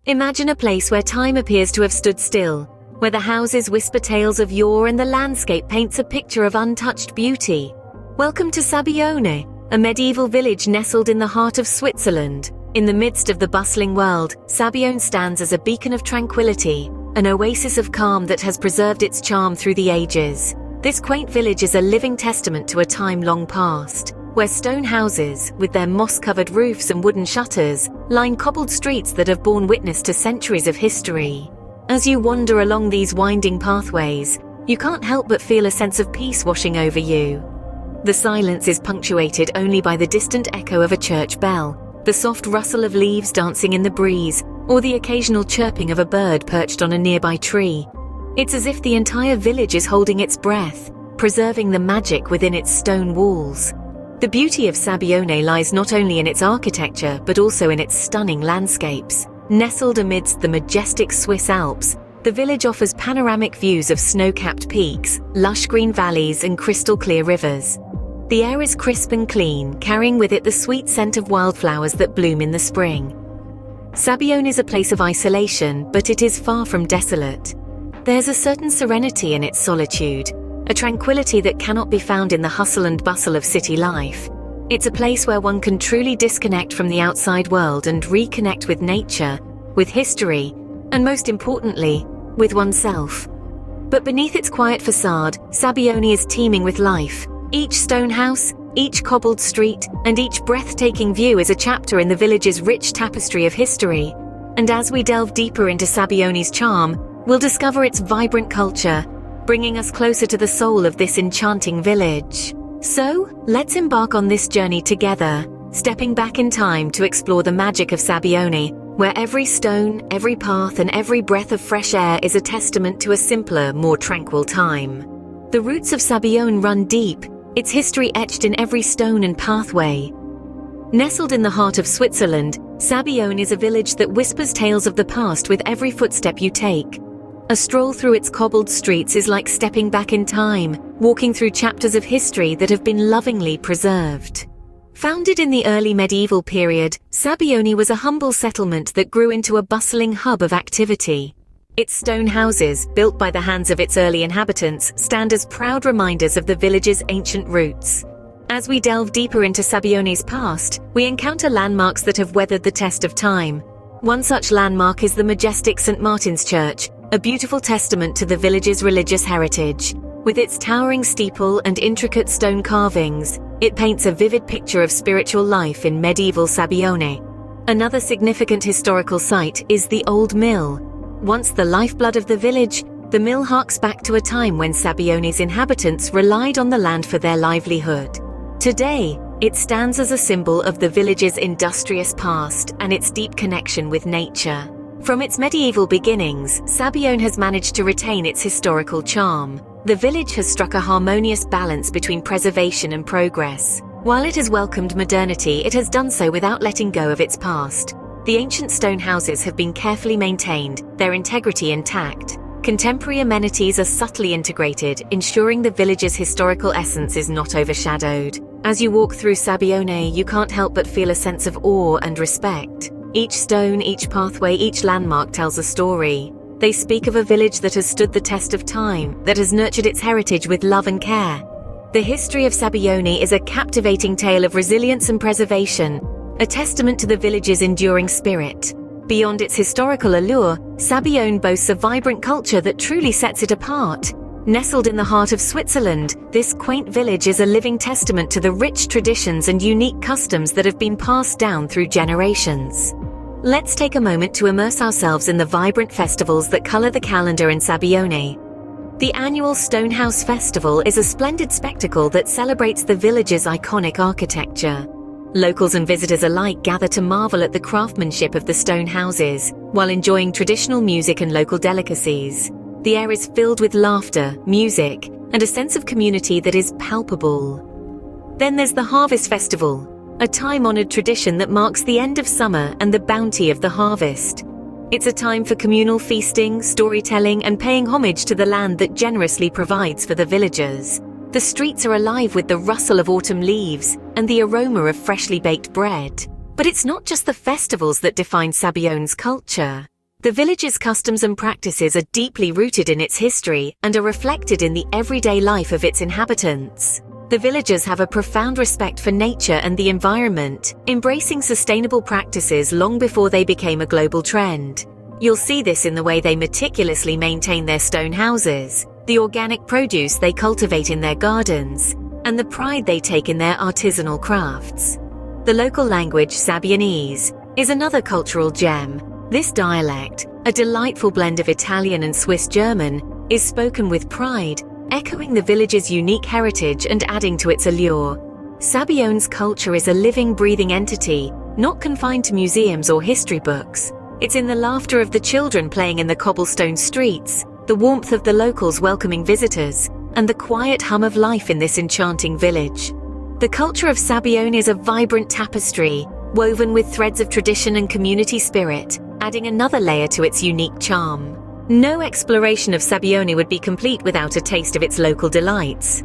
Imagine a place where time appears to have stood still, where the houses whisper tales of yore and the landscape paints a picture of untouched beauty. Welcome to Sabbione, a medieval village nestled in the heart of Switzerland. In the midst of the bustling world, Sabbione stands as a beacon of tranquility, an oasis of calm that has preserved its charm through the ages. This quaint village is a living testament to a time long past, where stone houses, with their moss-covered roofs and wooden shutters, line cobbled streets that have borne witness to centuries of history. As you wander along these winding pathways, you can't help but feel a sense of peace washing over you. The silence is punctuated only by the distant echo of a church bell, the soft rustle of leaves dancing in the breeze, or the occasional chirping of a bird perched on a nearby tree. It's as if the entire village is holding its breath, preserving the magic within its stone walls. The beauty of Sabbione lies not only in its architecture but also in its stunning landscapes. Nestled amidst the majestic Swiss Alps, the village offers panoramic views of snow-capped peaks, lush green valleys and crystal-clear rivers. The air is crisp and clean, carrying with it the sweet scent of wildflowers that bloom in the spring. Sabbione is a place of isolation, but it is far from desolate. There's a certain serenity in its solitude, a tranquility that cannot be found in the hustle and bustle of city life. It's a place where one can truly disconnect from the outside world and reconnect with nature, with history, and most importantly, with oneself. But beneath its quiet facade, Sabbione is teeming with life. Each stone house, each cobbled street, and each breathtaking view is a chapter in the village's rich tapestry of history. And as we delve deeper into Sabbione's charm, we'll discover its vibrant culture, bringing us closer to the soul of this enchanting village. So, let's embark on this journey together, stepping back in time to explore the magic of Sabbione, where every stone, every path, and every breath of fresh air is a testament to a simpler, more tranquil time. The roots of Sabbione run deep, its history etched in every stone and pathway. Nestled in the heart of Switzerland, Sabbione is a village that whispers tales of the past with every footstep you take. A stroll through its cobbled streets is like stepping back in time, walking through chapters of history that have been lovingly preserved. Founded in the early medieval period, Sabbione was a humble settlement that grew into a bustling hub of activity. Its stone houses, built by the hands of its early inhabitants, stand as proud reminders of the village's ancient roots. As we delve deeper into Sabbione's past, we encounter landmarks that have weathered the test of time. One such landmark is the majestic St. Martin's Church, a beautiful testament to the village's religious heritage. With its towering steeple and intricate stone carvings, it paints a vivid picture of spiritual life in medieval Sabbione. Another significant historical site is the Old Mill. Once the lifeblood of the village, the mill harks back to a time when Sabbione's inhabitants relied on the land for their livelihood. Today, it stands as a symbol of the village's industrious past and its deep connection with nature. From its medieval beginnings, Sabbione has managed to retain its historical charm. The village has struck a harmonious balance between preservation and progress. While it has welcomed modernity, it has done so without letting go of its past. The ancient stone houses have been carefully maintained, their integrity intact. Contemporary amenities are subtly integrated, ensuring the village's historical essence is not overshadowed. As you walk through Sabbione, you can't help but feel a sense of awe and respect. Each stone, each pathway, each landmark tells a story. They speak of a village that has stood the test of time, that has nurtured its heritage with love and care. The history of Sabbione is a captivating tale of resilience and preservation, a testament to the village's enduring spirit. Beyond its historical allure, Sabbione boasts a vibrant culture that truly sets it apart. Nestled in the heart of Switzerland, this quaint village is a living testament to the rich traditions and unique customs that have been passed down through generations. Let's take a moment to immerse ourselves in the vibrant festivals that color the calendar in Sabbione. The annual Stonehouse Festival is a splendid spectacle that celebrates the village's iconic architecture. Locals and visitors alike gather to marvel at the craftsmanship of the stone houses, while enjoying traditional music and local delicacies. The air is filled with laughter, music, and a sense of community that is palpable. Then there's the Harvest Festival, a time-honored tradition that marks the end of summer and the bounty of the harvest. It's a time for communal feasting, storytelling, and paying homage to the land that generously provides for the villagers. The streets are alive with the rustle of autumn leaves and the aroma of freshly baked bread. But it's not just the festivals that define Sabbione's culture. The village's customs and practices are deeply rooted in its history and are reflected in the everyday life of its inhabitants. The villagers have a profound respect for nature and the environment, embracing sustainable practices long before they became a global trend. You'll see this in the way they meticulously maintain their stone houses, the organic produce they cultivate in their gardens, and the pride they take in their artisanal crafts. The local language, Sabbionese, is another cultural gem. This dialect, a delightful blend of Italian and Swiss German, is spoken with pride, echoing the village's unique heritage and adding to its allure. Sabbione's culture is a living, breathing entity, not confined to museums or history books. It's in the laughter of the children playing in the cobblestone streets, the warmth of the locals welcoming visitors, and the quiet hum of life in this enchanting village. The culture of Sabbione is a vibrant tapestry, woven with threads of tradition and community spirit, adding another layer to its unique charm. No exploration of Sabbione would be complete without a taste of its local delights.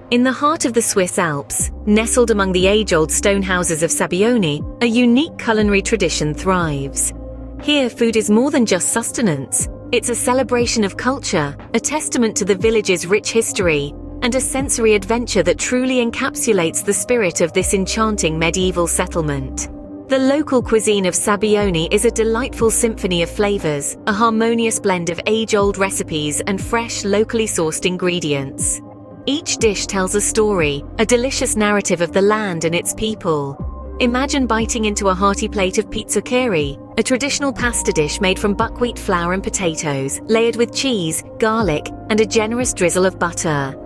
In the heart of the Swiss Alps, nestled among the age-old stone houses of Sabbione, a unique culinary tradition thrives. Here, food is more than just sustenance. It's a celebration of culture, a testament to the village's rich history, and a sensory adventure that truly encapsulates the spirit of this enchanting medieval settlement. The local cuisine of Sabbione is a delightful symphony of flavors, a harmonious blend of age-old recipes and fresh, locally sourced ingredients. Each dish tells a story, a delicious narrative of the land and its people. Imagine biting into a hearty plate of pizzuccheri, a traditional pasta dish made from buckwheat flour and potatoes, layered with cheese, garlic, and a generous drizzle of butter.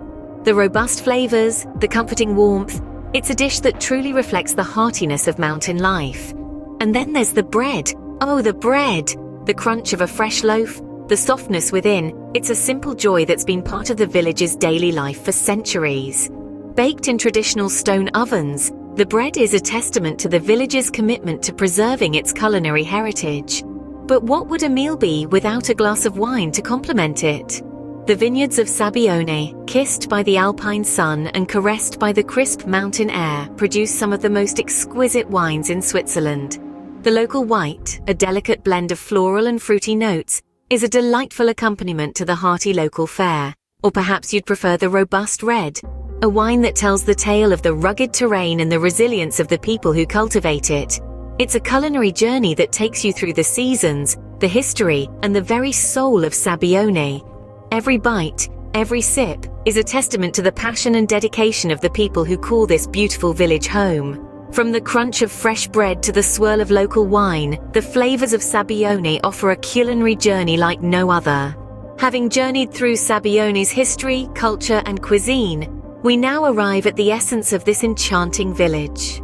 The robust flavors, the comforting warmth, it's a dish that truly reflects the heartiness of mountain life. And then there's the bread. Oh, the bread! The crunch of a fresh loaf, the softness within, it's a simple joy that's been part of the village's daily life for centuries. Baked in traditional stone ovens, the bread is a testament to the village's commitment to preserving its culinary heritage. But what would a meal be without a glass of wine to complement it? The vineyards of Sabbione, kissed by the alpine sun and caressed by the crisp mountain air, produce some of the most exquisite wines in Switzerland. The local white, a delicate blend of floral and fruity notes, is a delightful accompaniment to the hearty local fare. Or perhaps you'd prefer the robust red, a wine that tells the tale of the rugged terrain and the resilience of the people who cultivate it. It's a culinary journey that takes you through the seasons, the history, and the very soul of Sabbione. Every bite, every sip, is a testament to the passion and dedication of the people who call this beautiful village home. From the crunch of fresh bread to the swirl of local wine, the flavors of Sabbione offer a culinary journey like no other. Having journeyed through Sabbione's history, culture, and cuisine, we now arrive at the essence of this enchanting village.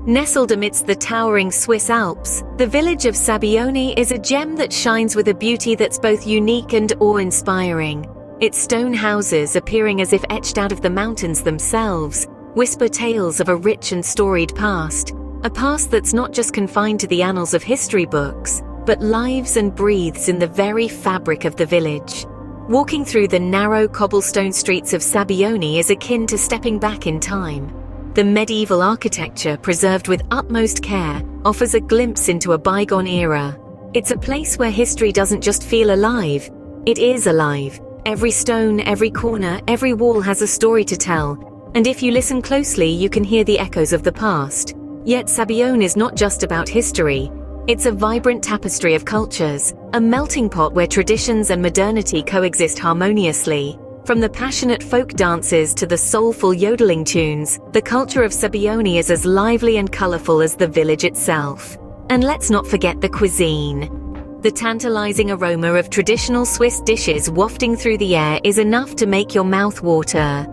Nestled amidst the towering Swiss Alps, the village of Sabbione is a gem that shines with a beauty that's both unique and awe-inspiring. Its stone houses, appearing as if etched out of the mountains themselves, whisper tales of a rich and storied past, a past that's not just confined to the annals of history books, but lives and breathes in the very fabric of the village. Walking through the narrow cobblestone streets of Sabbione is akin to stepping back in time. The medieval architecture, preserved with utmost care, offers a glimpse into a bygone era. It's a place where history doesn't just feel alive, it is alive. Every stone, every corner, every wall has a story to tell, and if you listen closely, you can hear the echoes of the past. Yet Sabbione is not just about history. It's a vibrant tapestry of cultures, a melting pot where traditions and modernity coexist harmoniously. From the passionate folk dances to the soulful yodeling tunes, the culture of Sabbione is as lively and colorful as the village itself. And let's not forget the cuisine. The tantalizing aroma of traditional Swiss dishes wafting through the air is enough to make your mouth water.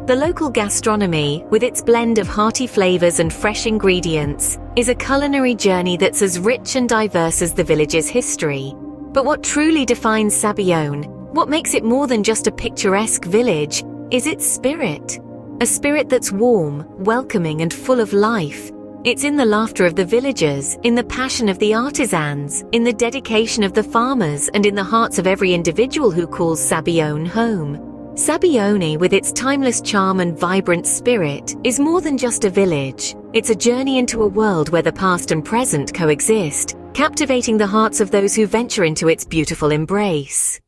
The local gastronomy, with its blend of hearty flavors and fresh ingredients, is a culinary journey that's as rich and diverse as the village's history. But what truly defines Sabbione, what makes it more than just a picturesque village, is its spirit. A spirit that's warm, welcoming, and full of life. It's in the laughter of the villagers, in the passion of the artisans, in the dedication of the farmers, and in the hearts of every individual who calls Sabbione home. Sabbione, with its timeless charm and vibrant spirit, is more than just a village. It's a journey into a world where the past and present coexist, captivating the hearts of those who venture into its beautiful embrace.